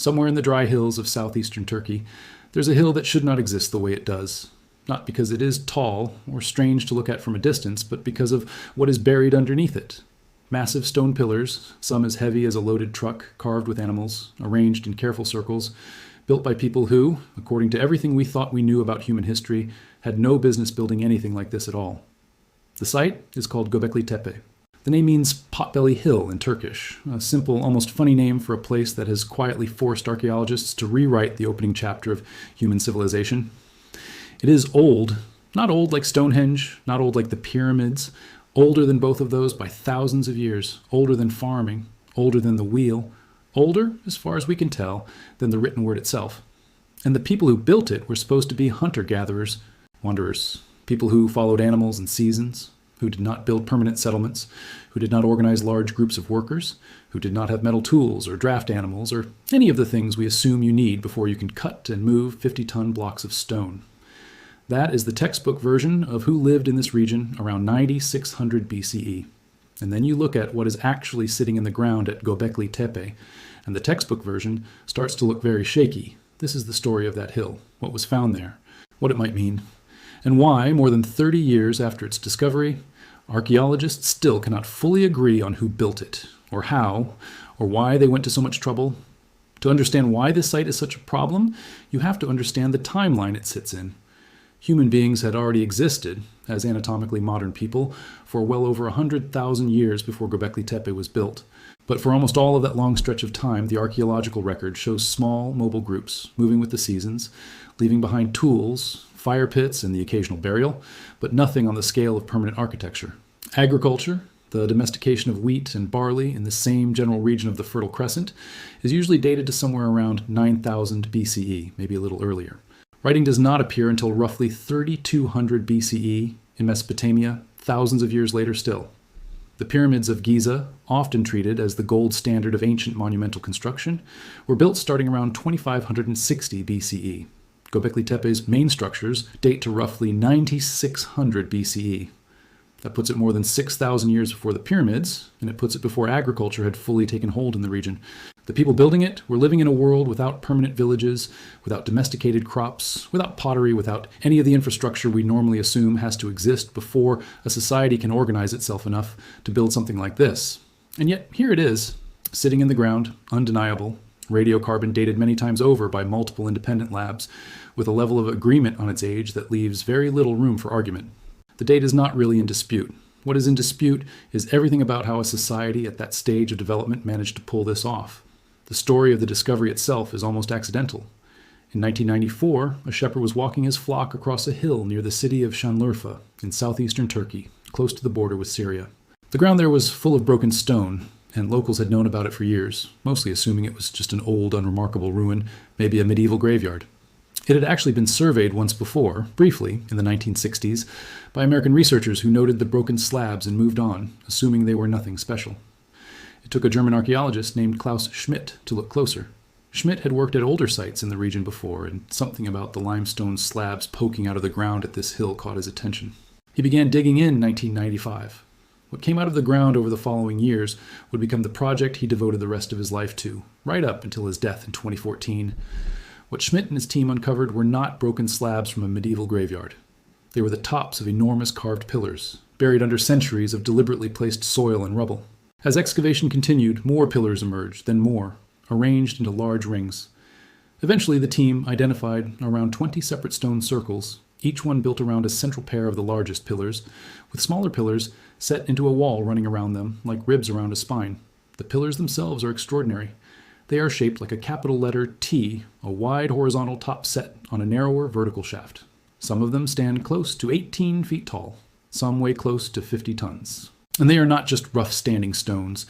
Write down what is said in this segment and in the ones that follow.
Somewhere in the dry hills of southeastern Turkey, there's a hill that should not exist the way it does. Not because it is tall or strange to look at from a distance, but because of what is buried underneath it. Massive stone pillars, some as heavy as a loaded truck, carved with animals, arranged in careful circles, built by people who, according to everything we thought we knew about human history, had no business building anything like this at all. The site is called Göbekli Tepe. The name means potbelly hill in Turkish, a simple, almost funny name for a place that has quietly forced archaeologists to rewrite the opening chapter of human civilization. It is old, not old like Stonehenge, not old like the pyramids, older than both of those by thousands of years, older than farming, older than the wheel, older, as far as we can tell, than the written word itself. And the people who built it were supposed to be hunter-gatherers, wanderers, people who followed animals and seasons, who did not build permanent settlements, who did not organize large groups of workers, who did not have metal tools or draft animals or any of the things we assume you need before you can cut and move 50-ton blocks of stone. That is the textbook version of who lived in this region around 9600 BCE. And then you look at what is actually sitting in the ground at Gobekli Tepe, and the textbook version starts to look very shaky. This is the story of that hill, what was found there, what it might mean, and why, more than 30 years after its discovery, archaeologists still cannot fully agree on who built it, or how, or why they went to so much trouble. To understand why this site is such a problem, you have to understand the timeline it sits in. Human beings had already existed, as anatomically modern people, for well over 100,000 years before Göbekli Tepe was built. But for almost all of that long stretch of time, the archaeological record shows small, mobile groups, moving with the seasons, leaving behind tools, fire pits, and the occasional burial, but nothing on the scale of permanent architecture. Agriculture, the domestication of wheat and barley in the same general region of the Fertile Crescent, is usually dated to somewhere around 9000 BCE, maybe a little earlier. Writing does not appear until roughly 3200 BCE in Mesopotamia, thousands of years later still. The pyramids of Giza, often treated as the gold standard of ancient monumental construction, were built starting around 2560 BCE. Göbekli Tepe's main structures date to roughly 9600 BCE. That puts it more than 6,000 years before the pyramids, and it puts it before agriculture had fully taken hold in the region. The people building it were living in a world without permanent villages, without domesticated crops, without pottery, without any of the infrastructure we normally assume has to exist before a society can organize itself enough to build something like this. And yet, here it is, sitting in the ground, undeniable, radiocarbon dated many times over by multiple independent labs, with a level of agreement on its age that leaves very little room for argument. The date is not really in dispute. What is in dispute is everything about how a society at that stage of development managed to pull this off. The story of the discovery itself is almost accidental. In 1994, a shepherd was walking his flock across a hill near the city of Şanlıurfa in southeastern Turkey, close to the border with Syria. The ground there was full of broken stone, and locals had known about it for years, mostly assuming it was just an old, unremarkable ruin, maybe a medieval graveyard. It had actually been surveyed once before, briefly, in the 1960s, by American researchers who noted the broken slabs and moved on, assuming they were nothing special. It took a German archaeologist named Klaus Schmidt to look closer. Schmidt had worked at older sites in the region before, and something about the limestone slabs poking out of the ground at this hill caught his attention. He began digging in 1995. What came out of the ground over the following years would become the project he devoted the rest of his life to, right up until his death in 2014. What Schmidt and his team uncovered were not broken slabs from a medieval graveyard. They were the tops of enormous carved pillars, buried under centuries of deliberately placed soil and rubble. As excavation continued, more pillars emerged, then more, arranged into large rings. Eventually, the team identified around 20 separate stone circles, each one built around a central pair of the largest pillars, with smaller pillars set into a wall running around them like ribs around a spine. The pillars themselves are extraordinary. They are shaped like a capital letter T, a wide horizontal top set on a narrower vertical shaft. Some of them stand close to 18 feet tall. Some weigh close to 50 tons. And they are not just rough standing stones.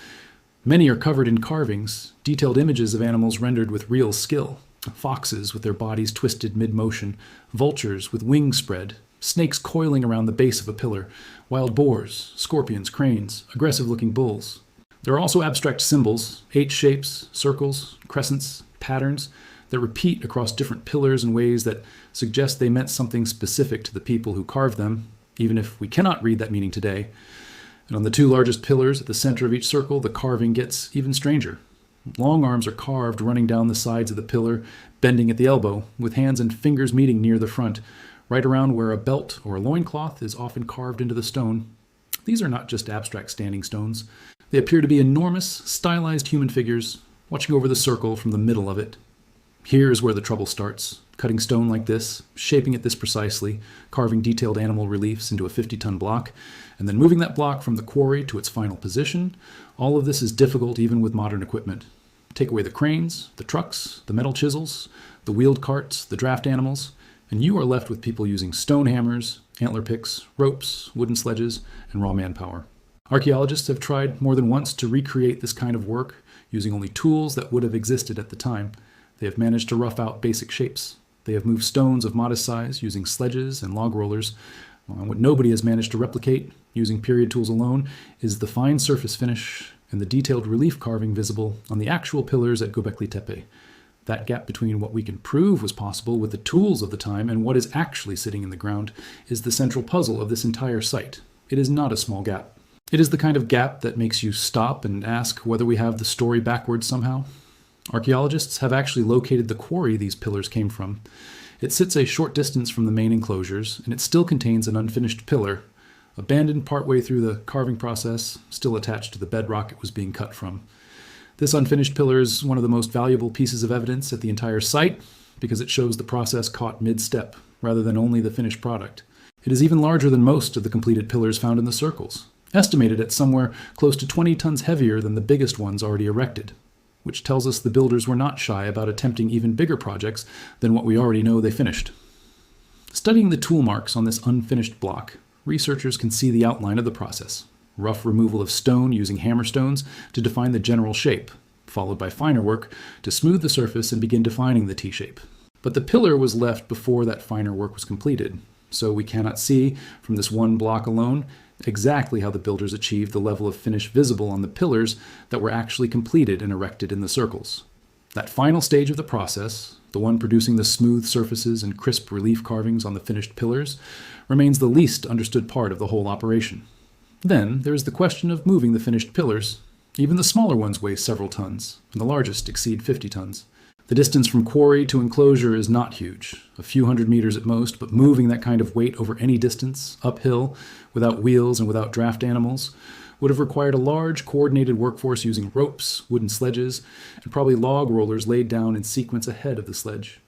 Many are covered in carvings, detailed images of animals rendered with real skill. Foxes with their bodies twisted mid-motion, vultures with wings spread, snakes coiling around the base of a pillar, wild boars, scorpions, cranes, aggressive-looking bulls. There are also abstract symbols, H-shapes, circles, crescents, patterns that repeat across different pillars in ways that suggest they meant something specific to the people who carved them, even if we cannot read that meaning today. And on the two largest pillars at the center of each circle, the carving gets even stranger. Long arms are carved running down the sides of the pillar, bending at the elbow, with hands and fingers meeting near the front, right around where a belt or a loincloth is often carved into the stone. These are not just abstract standing stones. They appear to be enormous, stylized human figures, watching over the circle from the middle of it. Here is where the trouble starts. Cutting stone like this, shaping it this precisely, carving detailed animal reliefs into a 50-ton block, and then moving that block from the quarry to its final position. All of this is difficult even with modern equipment. Take away the cranes, the trucks, the metal chisels, the wheeled carts, the draft animals, and you are left with people using stone hammers, antler picks, ropes, wooden sledges, and raw manpower. Archaeologists have tried more than once to recreate this kind of work using only tools that would have existed at the time. They have managed to rough out basic shapes. They have moved stones of modest size using sledges and log rollers. What nobody has managed to replicate using period tools alone is the fine surface finish and the detailed relief carving visible on the actual pillars at Göbekli Tepe. That gap between what we can prove was possible with the tools of the time and what is actually sitting in the ground is the central puzzle of this entire site. It is not a small gap. It is the kind of gap that makes you stop and ask whether we have the story backwards somehow. Archaeologists have actually located the quarry these pillars came from. It sits a short distance from the main enclosures, and it still contains an unfinished pillar, abandoned partway through the carving process, still attached to the bedrock it was being cut from. This unfinished pillar is one of the most valuable pieces of evidence at the entire site because it shows the process caught mid-step, rather than only the finished product. It is even larger than most of the completed pillars found in the circles, estimated at somewhere close to 20 tons heavier than the biggest ones already erected, which tells us the builders were not shy about attempting even bigger projects than what we already know they finished. Studying the tool marks on this unfinished block, researchers can see the outline of the process. Rough removal of stone using hammerstones to define the general shape, followed by finer work to smooth the surface and begin defining the T-shape. But the pillar was left before that finer work was completed, so we cannot see, from this one block alone, exactly how the builders achieved the level of finish visible on the pillars that were actually completed and erected in the circles. That final stage of the process, the one producing the smooth surfaces and crisp relief carvings on the finished pillars, remains the least understood part of the whole operation. Then there is the question of moving the finished pillars. Even the smaller ones weigh several tons, and the largest exceed 50 tons. The distance from quarry to enclosure is not huge, a few hundred meters at most, but moving that kind of weight over any distance, uphill, without wheels and without draft animals, would have required a large, coordinated workforce using ropes, wooden sledges, and probably log rollers laid down in sequence ahead of the sledge.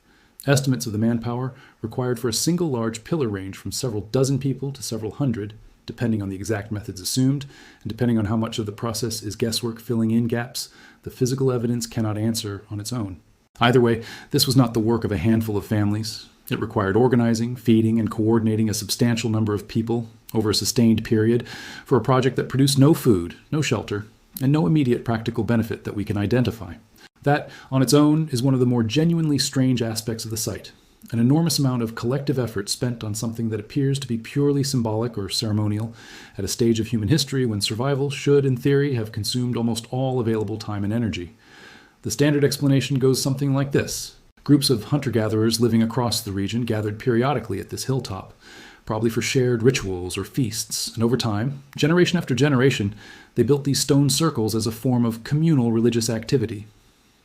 Estimates of the manpower required for a single large pillar range from several dozen people to several hundred, depending on the exact methods assumed, and depending on how much of the process is guesswork filling in gaps, the physical evidence cannot answer on its own. Either way, this was not the work of a handful of families. It required organizing, feeding, and coordinating a substantial number of people over a sustained period for a project that produced no food, no shelter, and no immediate practical benefit that we can identify. That, on its own, is one of the more genuinely strange aspects of the site. An enormous amount of collective effort spent on something that appears to be purely symbolic or ceremonial at a stage of human history when survival should, in theory, have consumed almost all available time and energy. The standard explanation goes something like this. Groups of hunter-gatherers living across the region gathered periodically at this hilltop, probably for shared rituals or feasts, and over time, generation after generation, they built these stone circles as a form of communal religious activity.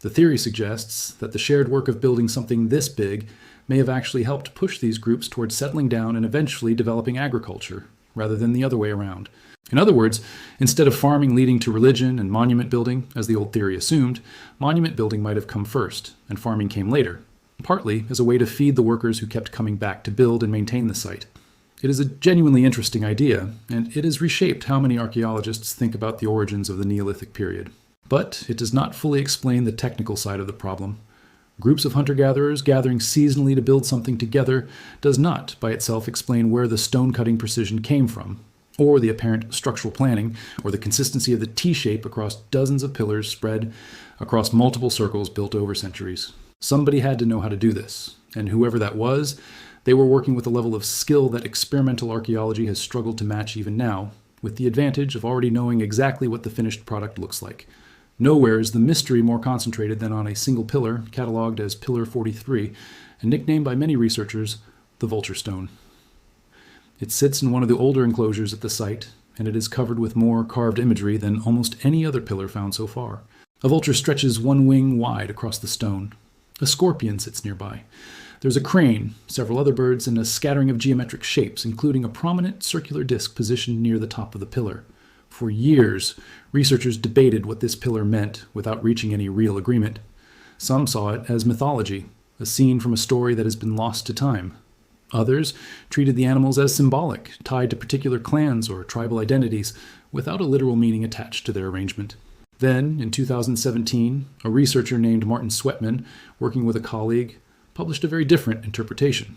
The theory suggests that the shared work of building something this big may have actually helped push these groups towards settling down and eventually developing agriculture, rather than the other way around. In other words, instead of farming leading to religion and monument building, as the old theory assumed, monument building might have come first, and farming came later, partly as a way to feed the workers who kept coming back to build and maintain the site. It is a genuinely interesting idea, and it has reshaped how many archaeologists think about the origins of the Neolithic period. But it does not fully explain the technical side of the problem. Groups of hunter-gatherers gathering seasonally to build something together does not, by itself, explain where the stone-cutting precision came from, or the apparent structural planning, or the consistency of the T-shape across dozens of pillars spread across multiple circles built over centuries. Somebody had to know how to do this, and whoever that was, they were working with a level of skill that experimental archaeology has struggled to match even now, with the advantage of already knowing exactly what the finished product looks like. Nowhere is the mystery more concentrated than on a single pillar, catalogued as Pillar 43, and nicknamed by many researchers the vulture stone. It sits in one of the older enclosures at the site, and it is covered with more carved imagery than almost any other pillar found so far. A vulture stretches one wing wide across the stone. A scorpion sits nearby. There's a crane, several other birds, and a scattering of geometric shapes, including a prominent circular disc positioned near the top of the pillar. For years, researchers debated what this pillar meant without reaching any real agreement. Some saw it as mythology, a scene from a story that has been lost to time. Others treated the animals as symbolic, tied to particular clans or tribal identities, without a literal meaning attached to their arrangement. Then, in 2017, a researcher named Martin Sweatman, working with a colleague, published a very different interpretation.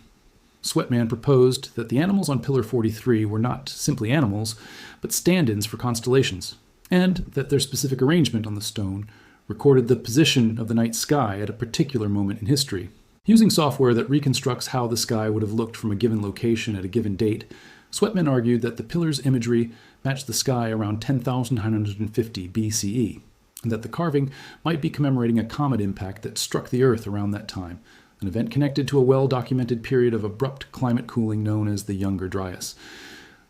Sweatman proposed that the animals on Pillar 43 were not simply animals, but stand-ins for constellations, and that their specific arrangement on the stone recorded the position of the night sky at a particular moment in history. Using software that reconstructs how the sky would have looked from a given location at a given date, Sweatman argued that the pillar's imagery matched the sky around 10,950 BCE, and that the carving might be commemorating a comet impact that struck the Earth around that time, an event connected to a well-documented period of abrupt climate cooling known as the Younger Dryas.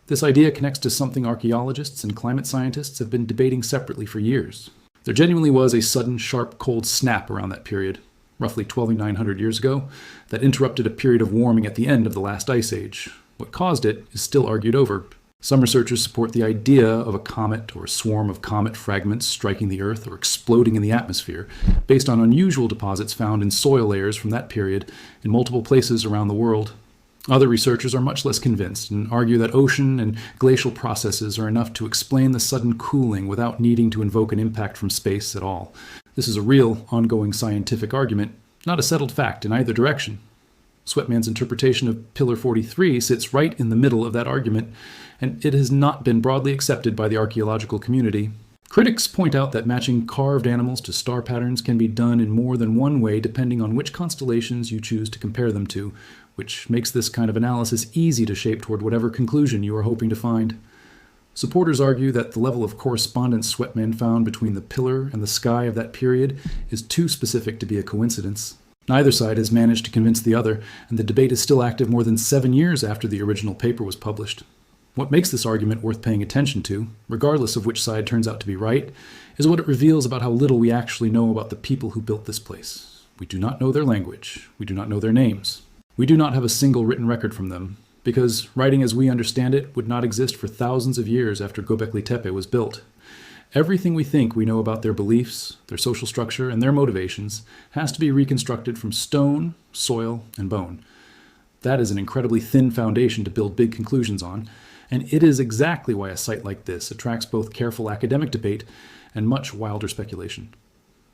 This idea connects to something archaeologists and climate scientists have been debating separately for years. There genuinely was a sudden, sharp, cold snap around that period, roughly 12,900 years ago, that interrupted a period of warming at the end of the last ice age. What caused it is still argued over. Some researchers support the idea of a comet or a swarm of comet fragments striking the Earth or exploding in the atmosphere, based on unusual deposits found in soil layers from that period in multiple places around the world. Other researchers are much less convinced and argue that ocean and glacial processes are enough to explain the sudden cooling without needing to invoke an impact from space at all. This is a real, ongoing scientific argument, not a settled fact in either direction. Sweatman's interpretation of Pillar 43 sits right in the middle of that argument, and it has not been broadly accepted by the archaeological community. Critics point out that matching carved animals to star patterns can be done in more than one way depending on which constellations you choose to compare them to, which makes this kind of analysis easy to shape toward whatever conclusion you are hoping to find. Supporters argue that the level of correspondence Sweatman found between the pillar and the sky of that period is too specific to be a coincidence. Neither side has managed to convince the other, and the debate is still active more than 7 years after the original paper was published. What makes this argument worth paying attention to, regardless of which side turns out to be right, is what it reveals about how little we actually know about the people who built this place. We do not know their language. We do not know their names. We do not have a single written record from them, because writing as we understand it would not exist for thousands of years after Göbekli Tepe was built. Everything we think we know about their beliefs, their social structure, and their motivations has to be reconstructed from stone, soil, and bone. That is an incredibly thin foundation to build big conclusions on, and it is exactly why a site like this attracts both careful academic debate and much wilder speculation.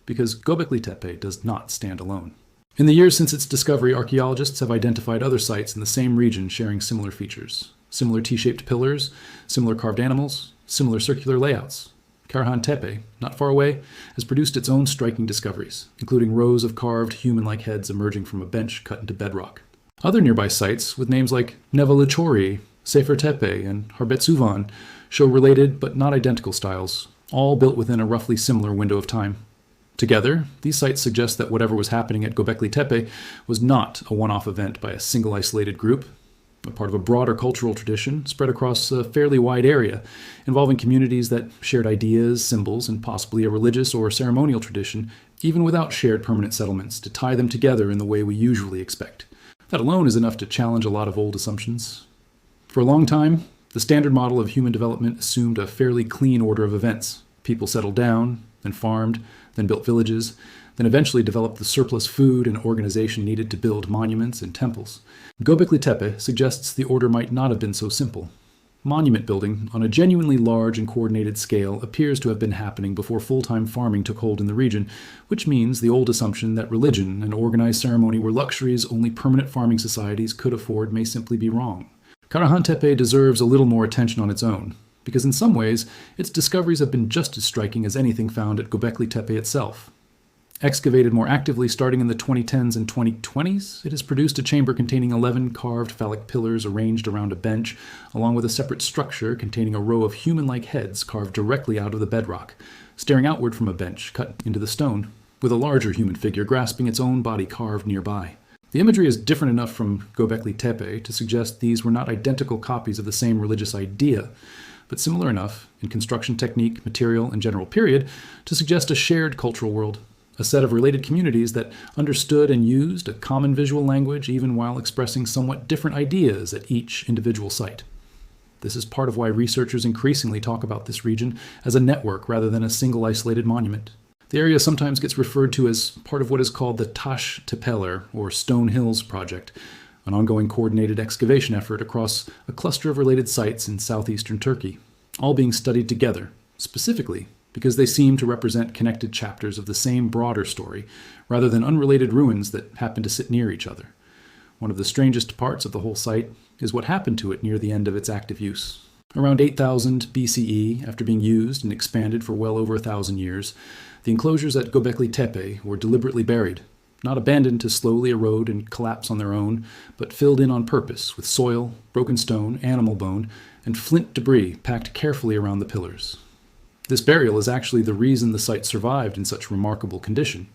Because Gobekli Tepe does not stand alone. In the years since its discovery, archaeologists have identified other sites in the same region sharing similar features. Similar T-shaped pillars, similar carved animals, similar circular layouts. Karahan Tepe, not far away, has produced its own striking discoveries, including rows of carved human-like heads emerging from a bench cut into bedrock. Other nearby sites, with names like Nevalachori, Sefer Tepe, and Harbetsuvan, show related but not identical styles, all built within a roughly similar window of time. Together, these sites suggest that whatever was happening at Gobekli Tepe was not a one-off event by a single isolated group, but part of a broader cultural tradition spread across a fairly wide area, involving communities that shared ideas, symbols, and possibly a religious or ceremonial tradition, even without shared permanent settlements, to tie them together in the way we usually expect. That alone is enough to challenge a lot of old assumptions. For a long time, the standard model of human development assumed a fairly clean order of events. People settled down, then farmed, then built villages, then eventually developed the surplus food and organization needed to build monuments and temples. Gobekli Tepe suggests the order might not have been so simple. Monument building on a genuinely large and coordinated scale appears to have been happening before full-time farming took hold in the region, which means the old assumption that religion and organized ceremony were luxuries only permanent farming societies could afford may simply be wrong. Karahan Tepe deserves a little more attention on its own, because in some ways, its discoveries have been just as striking as anything found at Gobekli Tepe itself. Excavated more actively starting in the 2010s and 2020s, it has produced a chamber containing 11 carved phallic pillars arranged around a bench, along with a separate structure containing a row of human-like heads carved directly out of the bedrock, staring outward from a bench cut into the stone, with a larger human figure grasping its own body carved nearby. The imagery is different enough from Gobekli Tepe to suggest these were not identical copies of the same religious idea, but similar enough in construction technique, material, and general period to suggest a shared cultural world, a set of related communities that understood and used a common visual language even while expressing somewhat different ideas at each individual site. This is part of why researchers increasingly talk about this region as a network rather than a single isolated monument. The area sometimes gets referred to as part of what is called the Taş Tepeler, or Stone Hills Project, an ongoing coordinated excavation effort across a cluster of related sites in southeastern Turkey, all being studied together, specifically because they seem to represent connected chapters of the same broader story, rather than unrelated ruins that happen to sit near each other. One of the strangest parts of the whole site is what happened to it near the end of its active use. Around 8000 BCE, after being used and expanded for well over 1,000 years, the enclosures at Göbekli Tepe were deliberately buried, not abandoned to slowly erode and collapse on their own, but filled in on purpose with soil, broken stone, animal bone, and flint debris packed carefully around the pillars. This burial is actually the reason the site survived in such remarkable condition.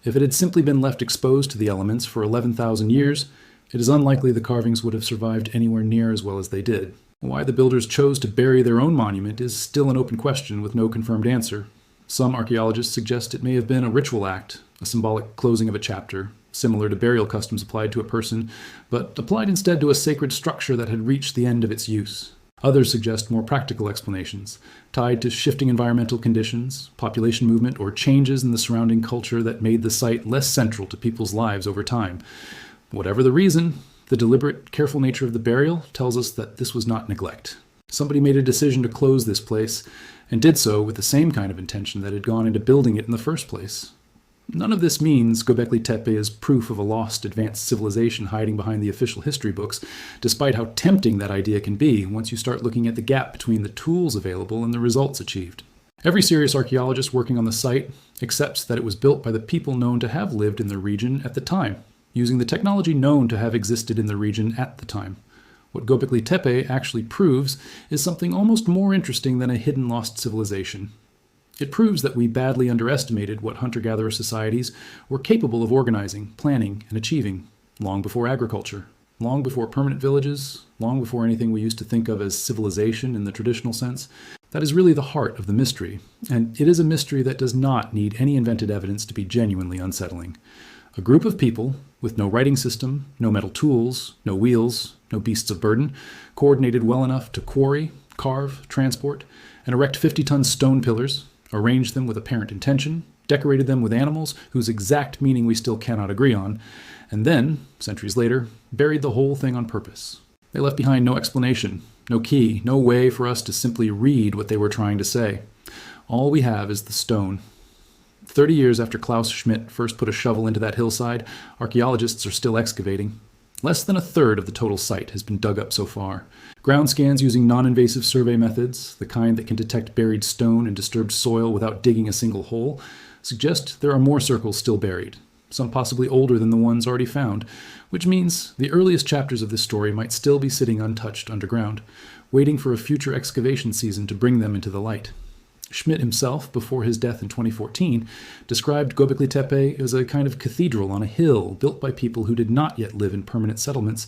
If it had simply been left exposed to the elements for 11,000 years, it is unlikely the carvings would have survived anywhere near as well as they did. Why the builders chose to bury their own monument is still an open question with no confirmed answer. Some archaeologists suggest it may have been a ritual act, a symbolic closing of a chapter, similar to burial customs applied to a person, but applied instead to a sacred structure that had reached the end of its use. Others suggest more practical explanations, tied to shifting environmental conditions, population movement, or changes in the surrounding culture that made the site less central to people's lives over time. Whatever the reason, the deliberate, careful nature of the burial tells us that this was not neglect. Somebody made a decision to close this place, and did so with the same kind of intention that had gone into building it in the first place. None of this means Göbekli Tepe is proof of a lost advanced civilization hiding behind the official history books, despite how tempting that idea can be once you start looking at the gap between the tools available and the results achieved. Every serious archaeologist working on the site accepts that it was built by the people known to have lived in the region at the time, using the technology known to have existed in the region at the time. What Göbekli Tepe actually proves is something almost more interesting than a hidden lost civilization. It proves that we badly underestimated what hunter-gatherer societies were capable of organizing, planning, and achieving long before agriculture, long before permanent villages, long before anything we used to think of as civilization in the traditional sense. That is really the heart of the mystery, and it is a mystery that does not need any invented evidence to be genuinely unsettling. A group of people, with no writing system, no metal tools, no wheels, no beasts of burden, coordinated well enough to quarry, carve, transport, and erect 50-ton stone pillars, arranged them with apparent intention, decorated them with animals whose exact meaning we still cannot agree on, and then, centuries later, buried the whole thing on purpose. They left behind no explanation, no key, no way for us to simply read what they were trying to say. All we have is the stone. 30 years after Klaus Schmidt first put a shovel into that hillside, archaeologists are still excavating. Less than a third of the total site has been dug up so far. Ground scans using non-invasive survey methods, the kind that can detect buried stone and disturbed soil without digging a single hole, suggest there are more circles still buried, some possibly older than the ones already found, which means the earliest chapters of this story might still be sitting untouched underground, waiting for a future excavation season to bring them into the light. Schmidt himself, before his death in 2014, described Göbekli Tepe as a kind of cathedral on a hill built by people who did not yet live in permanent settlements,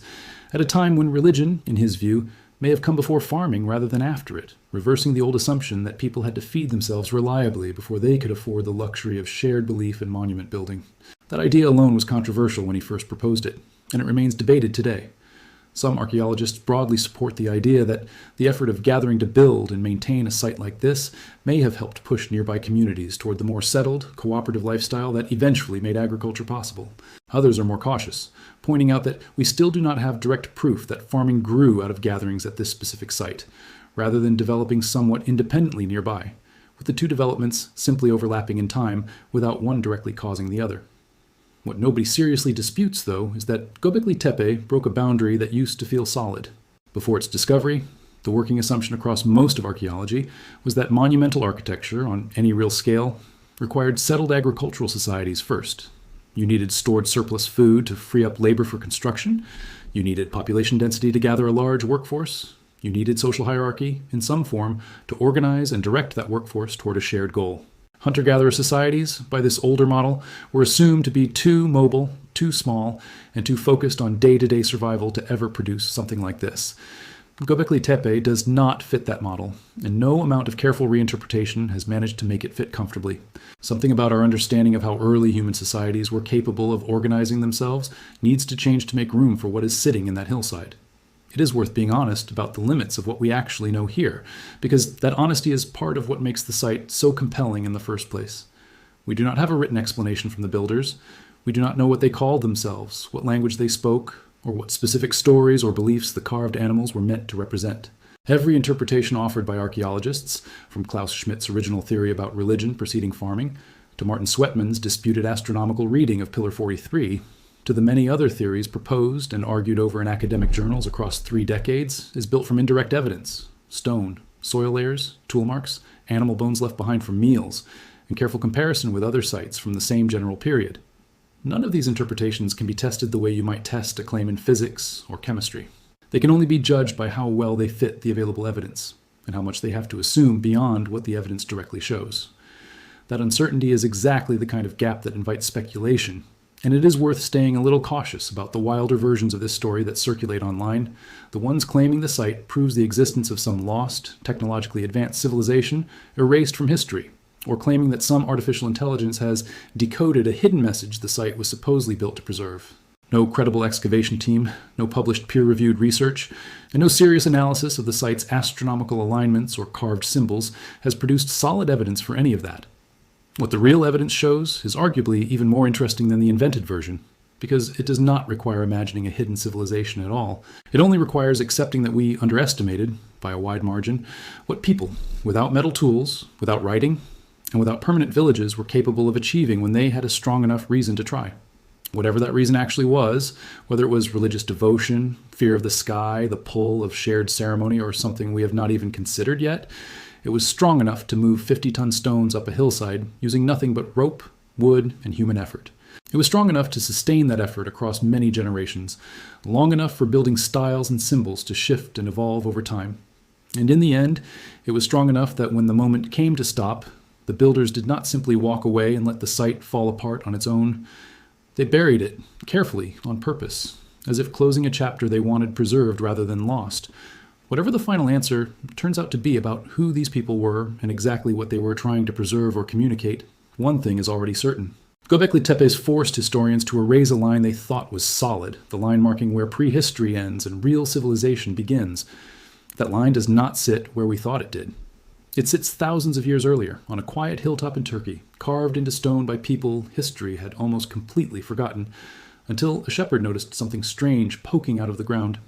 at a time when religion, in his view, may have come before farming rather than after it, reversing the old assumption that people had to feed themselves reliably before they could afford the luxury of shared belief in monument building. That idea alone was controversial when he first proposed it, and it remains debated today. Some archaeologists broadly support the idea that the effort of gathering to build and maintain a site like this may have helped push nearby communities toward the more settled, cooperative lifestyle that eventually made agriculture possible. Others are more cautious, pointing out that we still do not have direct proof that farming grew out of gatherings at this specific site, rather than developing somewhat independently nearby, with the two developments simply overlapping in time without one directly causing the other. What nobody seriously disputes, though, is that Göbekli Tepe broke a boundary that used to feel solid. Before its discovery, the working assumption across most of archaeology was that monumental architecture, on any real scale, required settled agricultural societies first. You needed stored surplus food to free up labor for construction. You needed population density to gather a large workforce. You needed social hierarchy, in some form, to organize and direct that workforce toward a shared goal. Hunter-gatherer societies, by this older model, were assumed to be too mobile, too small, and too focused on day-to-day survival to ever produce something like this. Göbekli Tepe does not fit that model, and no amount of careful reinterpretation has managed to make it fit comfortably. Something about our understanding of how early human societies were capable of organizing themselves needs to change to make room for what is sitting in that hillside. It is worth being honest about the limits of what we actually know here, because that honesty is part of what makes the site so compelling in the first place. We do not have a written explanation from the builders. We do not know what they called themselves, what language they spoke, or what specific stories or beliefs the carved animals were meant to represent. Every interpretation offered by archaeologists, from Klaus Schmidt's original theory about religion preceding farming, to Martin Sweatman's disputed astronomical reading of Pillar 43, to the many other theories proposed and argued over in academic journals across 3 decades, is built from indirect evidence: stone, soil layers, tool marks, animal bones left behind from meals, and careful comparison with other sites from the same general period. None of these interpretations can be tested the way you might test a claim in physics or chemistry. They can only be judged by how well they fit the available evidence, and how much they have to assume beyond what the evidence directly shows. That uncertainty is exactly the kind of gap that invites speculation, and it is worth staying a little cautious about the wilder versions of this story that circulate online. The ones claiming the site proves the existence of some lost, technologically advanced civilization erased from history, or claiming that some artificial intelligence has decoded a hidden message the site was supposedly built to preserve. No credible excavation team, no published peer-reviewed research, and no serious analysis of the site's astronomical alignments or carved symbols has produced solid evidence for any of that. What the real evidence shows is arguably even more interesting than the invented version, because it does not require imagining a hidden civilization at all. It only requires accepting that we underestimated, by a wide margin, what people, without metal tools, without writing, and without permanent villages, were capable of achieving when they had a strong enough reason to try. Whatever that reason actually was, whether it was religious devotion, fear of the sky, the pull of shared ceremony, or something we have not even considered yet, it was strong enough to move 50-ton stones up a hillside using nothing but rope, wood, and human effort. It was strong enough to sustain that effort across many generations, long enough for building styles and symbols to shift and evolve over time. And in the end, it was strong enough that when the moment came to stop, the builders did not simply walk away and let the site fall apart on its own. They buried it, carefully, on purpose, as if closing a chapter they wanted preserved rather than lost. Whatever the final answer turns out to be about who these people were and exactly what they were trying to preserve or communicate, one thing is already certain. Gobekli Tepe forced historians to erase a line they thought was solid, the line marking where prehistory ends and real civilization begins. That line does not sit where we thought it did. It sits thousands of years earlier, on a quiet hilltop in Turkey, carved into stone by people history had almost completely forgotten, until a shepherd noticed something strange poking out of the ground.